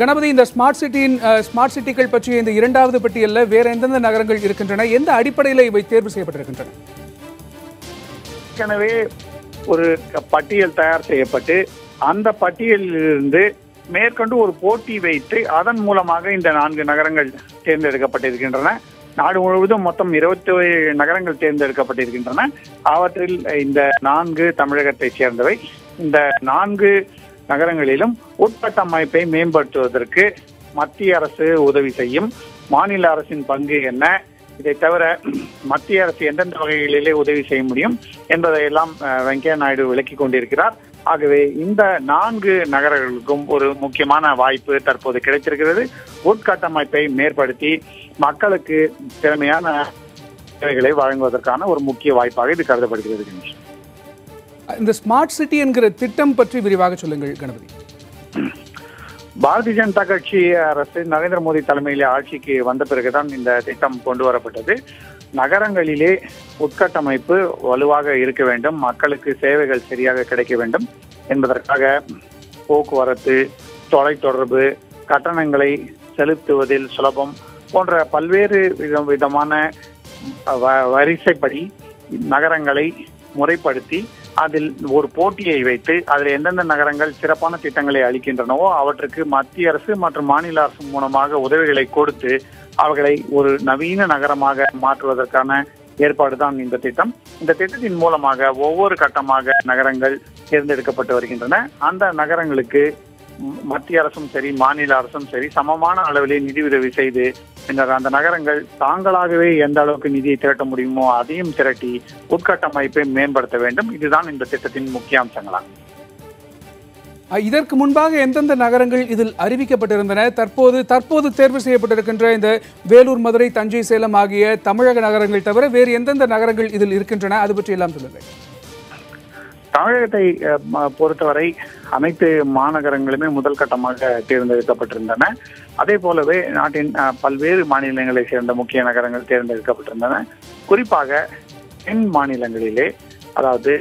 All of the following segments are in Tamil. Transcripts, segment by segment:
கணபதி, இந்த ஸ்மார்ட் சிட்டிகள் பற்றிய இந்த இரண்டாவது பட்டியலில் வேற எந்தெந்த நகரங்கள் இருக்கின்றன? எந்த அடிப்படையில் இவை தேர்வு செய்யப்பட்டிருக்கின்றன? ஏற்கனவே ஒரு பட்டியல் தயார் செய்யப்பட்டு அந்த பட்டியலிலிருந்து மேற்கொண்டு ஒரு போட்டி வைத்து அதன் மூலமாக இந்த 4 நகரங்கள் தேர்ந்தெடுக்கப்பட்டிருக்கின்றன. நாடு முழுவதும் மொத்தம் 27 நகரங்கள் தேர்ந்தெடுக்கப்பட்டிருக்கின்றன. அவற்றில் இந்த 4 தமிழகத்தை சேர்ந்தவை. இந்த 4 நகரங்களிலும் உட்கட்டமைப்பை மேம்படுத்துவதற்கு மத்திய அரசு உதவி செய்யும். மாநில அரசின் பங்கு என்ன, இதை தவிர மத்திய அரசு எந்தெந்த வகைகளிலே உதவி செய்ய முடியும் என்பதையெல்லாம் வெங்கையா நாயுடு விளக்கி கொண்டிருக்கிறார். ஆகவே இந்த 4 நகரங்களுக்கும் ஒரு முக்கியமான வாய்ப்பு தற்போது கிடைத்திருக்கிறது. உட்கட்டமைப்பை மேம்படுத்தி மக்களுக்கு திறமையான சேவைகளை வழங்குவதற்கான ஒரு முக்கிய வாய்ப்பாக இது கருதப்படுகிறது. இந்த ஸ்மார்ட் சிட்டி என்கிற திட்டம் பற்றி விரிவாக சொல்லுங்கள் கணபதி. பாரதிய ஜனதா கட்சி அரசு நரேந்திர மோடி தலைமையிலே ஆட்சிக்கு வந்த பிறகுதான் இந்த திட்டம் கொண்டு வரப்பட்டது. நகரங்களிலே உட்கட்டமைப்பு வலுவாக இருக்க வேண்டும், மக்களுக்கு சேவைகள் சரியாக கிடைக்க வேண்டும் என்பதற்காக போக்குவரத்து, தொலைத்தொடர்பு, கட்டணங்களை செலுத்துவதில் சுலபம் போன்ற பல்வேறு விதமான வரிசைப்படி நகரங்களை முறைப்படுத்தி அதில் ஒரு போட்டியை வைத்து அதில் எந்தெந்த நகரங்கள் சிறப்பான திட்டங்களை அளிக்கின்றனவோ அவற்றுக்கு மத்திய அரசு மற்றும் மாநில அரசு மூலமாக உதவிகளை கொடுத்து அவர்களை ஒரு நவீன நகரமாக மாற்றுவதற்கான ஏற்பாடுதான் இந்த திட்டம். இந்த திட்டத்தின் மூலமாக ஒவ்வொரு கட்டமாக நகரங்கள் தேர்ந்தெடுக்கப்பட்டு வருகின்றன. அந்த நகரங்களுக்கு மத்திய அரசும் சரி மாநில அரசும் சரி சமமான அளவிலே நிதி உதவி செய்து பின்னர் அந்த நகரங்கள் தாங்களாகவே எந்த அளவுக்கு நிதியை திரட்ட முடியுமோ அதையும் திரட்டி உட்கட்டமைப்பை மேம்படுத்த வேண்டும். இதுதான் இந்த திட்டத்தின் முக்கிய அம்சங்களாகும். இதற்கு முன்பாக எந்தெந்த நகரங்கள் இதில் அறிவிக்கப்பட்டிருந்தன? தற்போது தேர்வு செய்யப்பட்டிருக்கின்ற இந்த வேலூர், மதுரை, தஞ்சை, சேலம் ஆகிய தமிழக நகரங்கள் தவிர வேறு எந்தெந்த நகரங்கள் இதில் இருக்கின்றன? அது பற்றி எல்லாம் சொல்லுங்கள். தமிழகத்தை பொறுத்தவரை அனைத்து மாநகரங்களுமே முதல் கட்டமாக தேர்ந்தெடுக்கப்பட்டிருந்தன. அதே போலவே நாட்டின் பல்வேறு மாநிலங்களை சேர்ந்த முக்கிய நகரங்கள் தேர்ந்தெடுக்கப்பட்டிருந்தன. குறிப்பாக தென் மாநிலங்களிலே, அதாவது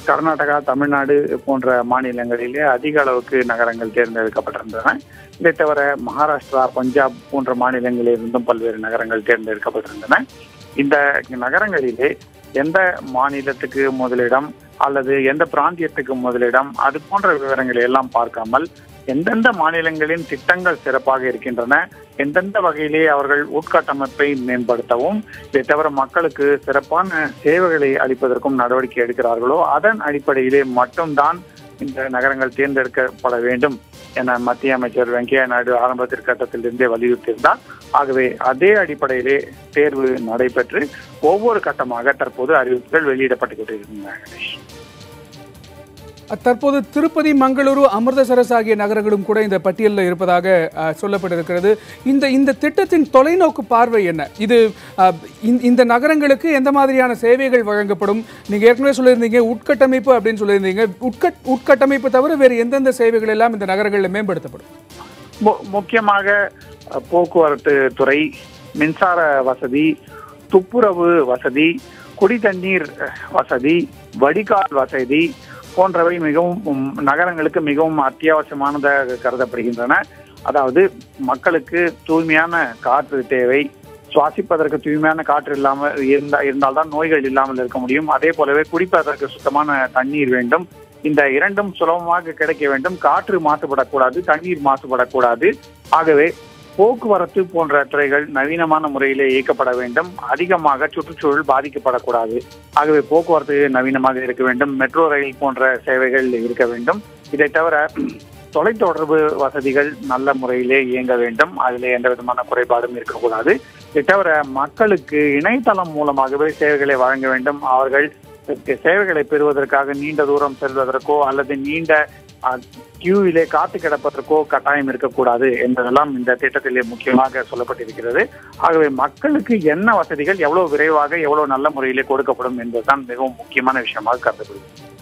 கர்நாடகா, தமிழ்நாடு போன்ற மாநிலங்களிலே அதிக அளவுக்கு நகரங்கள் தேர்ந்தெடுக்கப்பட்டிருந்தன. இதை தவிர மகாராஷ்டிரா, பஞ்சாப் போன்ற மாநிலங்களிலிருந்தும் பல்வேறு நகரங்கள் தேர்ந்தெடுக்கப்பட்டிருந்தன. இந்த நகரங்களிலே எந்த மாநிலத்துக்கு முதலிடம் அல்லது எந்த பிராந்தியத்துக்கு முதலிடம் அது போன்ற விவரங்களை எல்லாம் பார்க்காமல் எந்தெந்த மாநிலங்களின் திட்டங்கள் சிறப்பாக இருக்கின்றன, எந்தெந்த வகையிலே அவர்கள் உட்கட்டமைப்பை மேம்படுத்தவும் இதை தவிர மக்களுக்கு சிறப்பான சேவைகளை அளிப்பதற்கும் நடவடிக்கை எடுக்கிறார்களோ அதன் அடிப்படையிலே மட்டும்தான் இந்த நகரங்கள் தேர்ந்தெடுக்கப்பட வேண்டும் என மத்திய அமைச்சர் வெங்கையா நாயுடு ஆரம்பத்திற்கு கட்டத்திலிருந்தே வலியுறுத்தியிருந்தார். ஆகவே அதே அடிப்படையிலே தேர்வு நடைபெற்று ஒவ்வொரு கட்டமாக தற்போது அறிவிப்புகள் வெளியிடப்பட்டு கொண்டிருக்கின்றன. தற்போது திருப்பதி, மங்களூரு, அமிர்தசரஸ் ஆகிய நகரங்களும் கூட இந்த பட்டியலில் இருப்பதாக சொல்லப்பட்டிருக்கிறது. இந்த திட்டத்தின் தொலைநோக்கு பார்வை என்ன? இது இந்த நகரங்களுக்கு எந்த மாதிரியான சேவைகள் வழங்கப்படும்? நீங்க ஏற்கனவே சொல்லியிருந்தீங்க உட்கட்டமைப்பு அப்படின்னு சொல்லியிருந்தீங்க. உட்கட்டமைப்பு தவிர வேறு எந்தெந்த சேவைகள் எல்லாம் இந்த நகரங்களில் மேம்படுத்தப்படும்? முக்கியமாக போக்குவரத்து துறை, மின்சார வசதி, துப்புரவு வசதி, குடிதண்ணீர் வசதி, வடிகால் வசதி போன்றவை மிகவும் நகரங்களுக்கு மிகவும் அத்தியாவசியமானதாக கருதப்படுகின்றன. அதாவது மக்களுக்கு தூய்மையான காற்று தேவை, சுவாசிப்பதற்கு தூய்மையான காற்று இருந்தால்தான் நோய்கள் இல்லாமல் இருக்க முடியும். அதே போலவே குடிப்பதற்கு சுத்தமான தண்ணீர் வேண்டும். இந்த இரண்டும் சுலபமாக கிடைக்க வேண்டும். காற்று மாசுபடக்கூடாது, தண்ணீர் மாசுபடக்கூடாது. ஆகவே போக்குவரத்து போன்ற துறைகள் நவீனமான முறையிலே இயக்கப்பட வேண்டும். அதிகமாக சுற்றுச்சூழல் பாதிக்கப்படக்கூடாது. ஆகவே போக்குவரத்து நவீனமாக இருக்க வேண்டும். மெட்ரோ ரயில் போன்ற சேவைகள் இருக்க வேண்டும். இதை தவிர தொலைத்தொடர்பு வசதிகள் நல்ல முறையிலே இயங்க வேண்டும். அதிலே எந்த விதமான குறைபாடும் இருக்கக்கூடாது. இதை தவிர மக்களுக்கு இணையதளம் மூலமாகவே சேவைகளை வழங்க வேண்டும். அவர்கள் சேவைகளை பெறுவதற்காக நீண்ட தூரம் செல்வதற்கோ அல்லது நீண்ட கியூவிலே காத்து கிடப்பதற்கோ கட்டாயம் இருக்கக்கூடாது என்பதெல்லாம் இந்த திட்டத்திலே முக்கியமாக சொல்லப்பட்டிருக்கிறது. ஆகவே மக்களுக்கு என்ன வசதிகள் எவ்வளவு விரைவாக எவ்வளவு நல்ல முறையிலே கொடுக்கப்படும் என்பதுதான் மிகவும் முக்கியமான விஷயமாக கருதப்படுகிறது.